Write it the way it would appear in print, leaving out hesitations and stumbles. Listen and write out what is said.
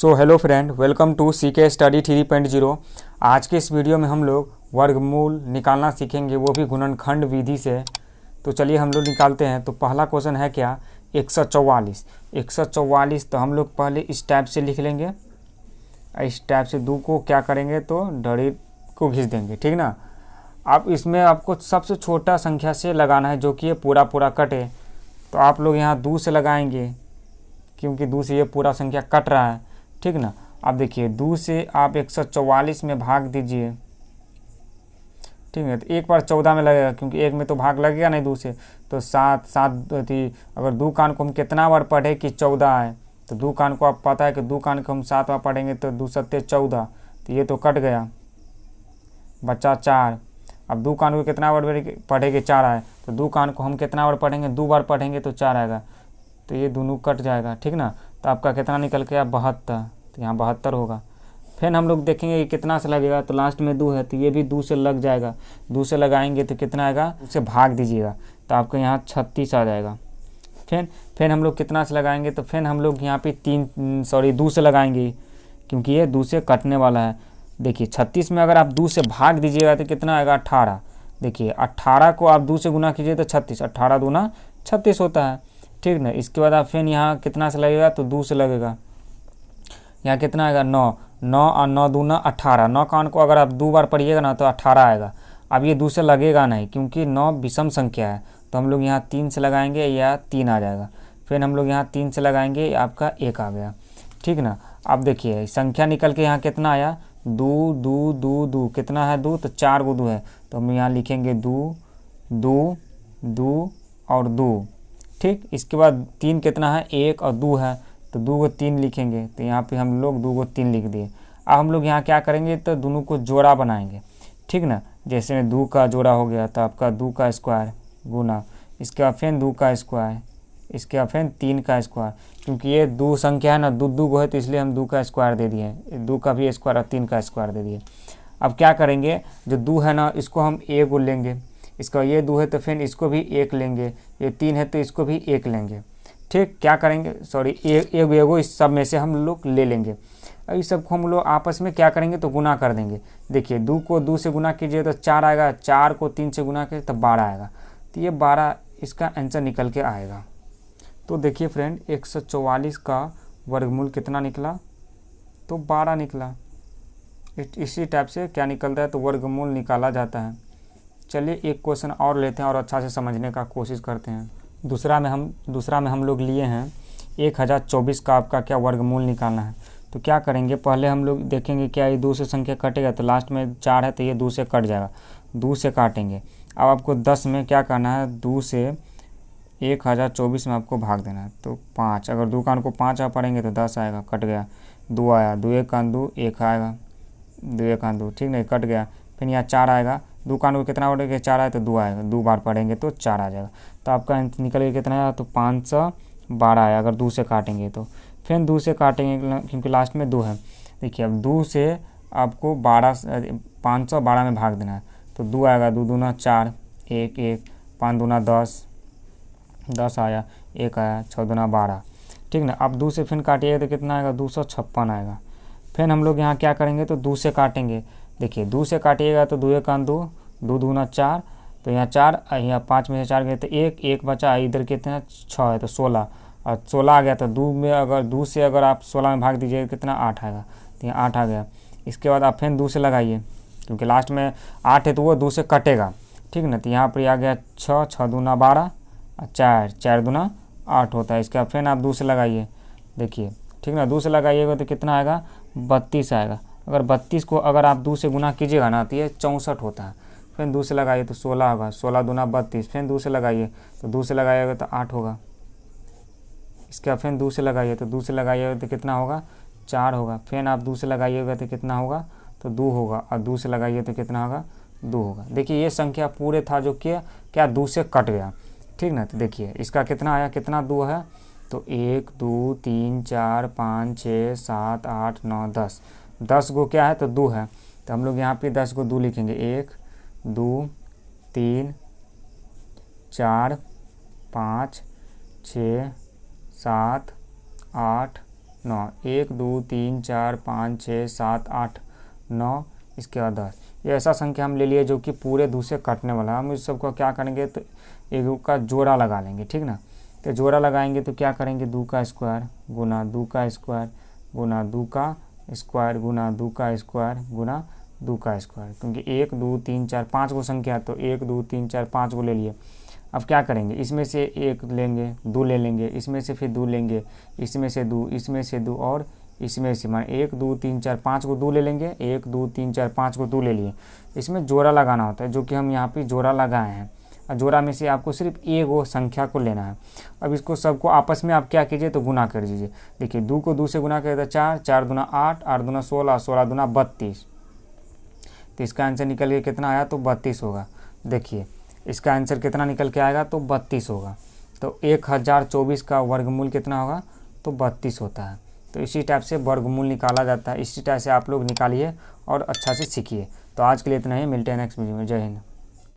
So hello friend, welcome to CK study 3.0। आज के इस वीडियो में हम लोग वर्गमूल निकालना सीखेंगे, वो भी गुणनखंड विधि से। तो चलिए हम लोग निकालते हैं। तो पहला क्वेश्चन है क्या, 144। 144 तो हम लोग पहले इस टाइप से लिख लेंगे। इस टाइप से दो को क्या करेंगे तो डरी को घिस देंगे, ठीक ना। अब इसमें आपको सबसे छोटा संख्या से लगाना है, जो कि ये पूरा पूरा कटे। तो आप लोग यहाँ 2 से लगाएंगे, क्योंकि 2 से ये पूरा संख्या कट रहा है, ठीक ना। अब देखिए 2 से आप 144 में भाग दीजिए, ठीक है। तो एक बार 14 में लगेगा, क्योंकि एक में तो भाग लगेगा नहीं 2 से। तो 7 7 थी। अगर 2 कान को हम कितना बार पढ़े कि 14 है, तो 2 कान को आप पता है कि 2 कान को हम 7 बार पढ़ेंगे तो 2 सत्ते 14। तो ये तो कट गया, बच्चा 4। अब 2 कान को कितना बार पढ़ेंगे, 4 आए। तो 2 कान को हम कितना बार पढ़ेंगे, 2 बार पढ़ेंगे तो 4 आएगा। तो ये दोनों कट जाएगा, ठीक ना। तो आपका कितना निकल के 72। तो यहाँ 72 होगा। फिर हम लोग देखेंगे कि कितना से लगेगा। तो लास्ट में 2 है, तो ये भी 2 से लग जाएगा। 2 से लगाएंगे तो कितना आएगा, उसे भाग दीजिएगा तो आपको यहाँ 36 आ जाएगा। फिर हम लोग कितना से लगाएंगे, तो फिर हम लोग यहाँ पे 2 से लगाएंगे, क्योंकि ये 2 से कटने वाला है। देखिए 36 में अगर आप 2 से भाग दीजिएगा तो कितना आएगा, 18। देखिए 18 को आप 2 से गुना कीजिए तो 36, 18 दूना 36 होता है, ठीक ना। इसके बाद आप फिर यहाँ कितना से लगेगा, तो 2 से लगेगा। यहाँ कितना आएगा, 9। 9 और 9 दूना 18। 9 कान को अगर आप 2 बार पढ़िएगा ना तो 18 आएगा। अब ये 2 से लगेगा नहीं, क्योंकि 9 विषम संख्या है। तो हम लोग यहाँ 3 से लगाएंगे, या 3 आ जाएगा। फिर हम लोग यहाँ 3 से लगाएंगे, आपका 1 आ गया, ठीक ना। अब देखिए संख्या निकल के यहाँ कितना आया, 2 2 2 2। कितना है 2, तो 4 को 2 है। तो हम यहाँ लिखेंगे 2 2 2 और 2, ठीक। इसके बाद 3 कितना है, 1 और 2 है। तो 2 को 3 लिखेंगे। तो यहाँ पे हम लोग 2 को 3 लिख दिए। अब हम लोग यहाँ क्या करेंगे, तो दोनों को जोड़ा बनाएंगे, ठीक ना। जैसे में 2 का जोड़ा हो गया, तो आपका 2 का स्क्वायर गुना, इसके बाद फिर 2 का स्क्वायर, इसके बाद फिर 3 का स्क्वायर। क्योंकि ये 2 संख्या है ना, 2 2 को है, तो इसलिए हम 2 का स्क्वायर दे दिए, 2 का भी स्क्वायर और 3 का स्क्वायर दे दिए। अब क्या करेंगे, जो 2 है ना, इसको हम 1 को लेंगे। इसका ये 2 है तो फिर इसको भी 1 लेंगे। ये 3 है तो इसको भी 1 लेंगे, ठीक। क्या करेंगे, सॉरी, एगो इस सब में से हम लोग ले लेंगे। अब इस सब को हम लोग आपस में क्या करेंगे, तो गुना कर देंगे। देखिए 2 को 2 से गुना कीजिए तो 4 आएगा, 4 को 3 से गुना कीजिए तो 12 आएगा। तो ये 12 इसका आंसर निकल के आएगा। तो देखिए फ्रेंड, 144 का वर्गमूल कितना निकला, तो 12 निकला। इसी टाइप से क्या निकलता है, तो वर्गमूल निकाला जाता है। चलिए एक क्वेश्चन और लेते हैं और अच्छा से समझने का कोशिश करते हैं। दूसरा में हम लोग लिए हैं 1024 का आपका क्या वर्गमूल निकालना है। तो क्या करेंगे, पहले हम लोग देखेंगे क्या ये 2 से संख्या कटेगा। तो लास्ट में 4 है तो ये 2 से कट जाएगा, 2 से काटेंगे। अब आपको 10 में क्या करना है, 2 से 1024 में आपको भाग देना है। तो 5, अगर 2 कान को 5 आप पढ़ेंगे तो 10 आएगा, कट गया। 2 आया, 2 1 कान 2, 1 आएगा, 2 1 कान 2, ठीक नहीं, कट गया। फिर यहाँ 4 आएगा, 2 कान को कितना पढ़ेंगे, 4 आए तो 2 आएगा, 2 बार पढ़ेंगे तो 4 आ जाएगा। तो आपका निकल के कितना आया, तो 512 आया, अगर 2 से काटेंगे तो। फिर 2 से काटेंगे, क्योंकि लास्ट में 2 है। देखिए अब 2 से आपको 512 में भाग देना है। तो 2 आएगा, 2 दूना 4, 1 1, 5 दूना 10, 10 आया, 1 आया, 6 दूना 12, ठीक ना। अब 2 से फिर काटिएगा तो कितना आएगा, 256 आएगा। फिर हम लोग यहाँ क्या करेंगे, तो 2 से काटेंगे। देखिए 2 से काटिएगा तो 2 1 कान 2, 2 दूना 4, तो यहाँ 4, यहाँ 5 में से 4 गए तो 1 1 बचा, इधर कितना 6 है तो 16, और 16 आ गया। तो 2 में अगर 2 से अगर आप 16 में भाग दीजिए कितना 8 आएगा, तो यहाँ 8 आ गया। इसके बाद आप फिर 2 से लगाइए, क्योंकि लास्ट में 8 है तो वो 2 से कटेगा, ठीक ना। तो यहाँ पर आ गया 6, 6 दूना 12, 4 4 दूना 8 होता है। इसके बाद फिर आप 2 से लगाइए, देखिए, ठीक ना। 2 से लगाइएगा तो कितना आएगा, 32 आएगा। अगर 32 को अगर आप 2 से गुना कीजिएगा ना तो ये 64 होता है। फिर 2 से लगाइए तो 16 होगा, 16 दूना 32। फिर 2 से लगाइए तो 2 से लगाइएगा तो 8 होगा। इसके बाद फिर 2 से लगाइए तो 2 से लगाइएगा तो कितना होगा, 4 होगा। फिर आप 2 से लगाइएगा तो कितना होगा, तो 2 होगा, और 2 से लगाइए तो कितना होगा, 2 होगा। देखिए ये संख्या पूरे था जो कि क्या 2 से कट गया, ठीक ना। तो देखिए इसका कितना आया, कितना 2 है, तो 1 2 3 4 5 6 7 8 9 10, 10 को क्या है, तो 2 है। तो हम लोग यहाँ पे 10 को 2 लिखेंगे, 1 2 3 4 5 6 7 8 9, 1 2 3 4 5 6 7 8 9, इसके बाद 10। ये ऐसा संख्या हम ले लिए जो कि पूरे 2 से कटने वाला है। हम इस सबको क्या करेंगे तो एक का जोड़ा लगा लेंगे, ठीक ना। तो जोड़ा लगाएंगे तो क्या करेंगे, 2 का स्क्वायर गुना 2 का स्क्वायर गुना 2 का स्क्वायर गुना 2 का स्क्वायर गुना 2 का स्क्वायर, क्योंकि 1 2 3 4 5 को संख्या, तो 1 2 3 4 5 को ले लिए। अब क्या करेंगे, इसमें से 1 लेंगे, 2 ले लेंगे, इसमें से फिर 2 लेंगे, इसमें से 2, इसमें से 2 और इसमें से, मान 1 2 3 4 5 को 2 ले लेंगे, 1 2 3 4 5 को 2 ले लिए। इसमें जोड़ा लगाना होता है, जो कि हम यहाँ पे जोड़ा लगाए हैं। और जोड़ा में से आपको सिर्फ एक वो संख्या को लेना है। अब इसको सबको आपस में आप क्या कीजिए तो गुना कर दीजिए। देखिए 2 को 2 से गुना करें तो 4, 4 दूना 8, 8 दूना 16, 16 दूना 32। तो इसका आंसर निकल के कितना आया तो 32 होगा। देखिए इसका आंसर कितना निकल के आएगा तो 32 होगा। तो 1024 का वर्गमूल कितना होगा तो 32 होता है। तो इसी टाइप से वर्गमूल निकाला जाता है। इसी टाइप से आप लोग निकालिए और अच्छा से सीखिए। तो आज के लिए इतना ही, मिलते हैं नेक्स्ट वीडियो में। जय हिंद।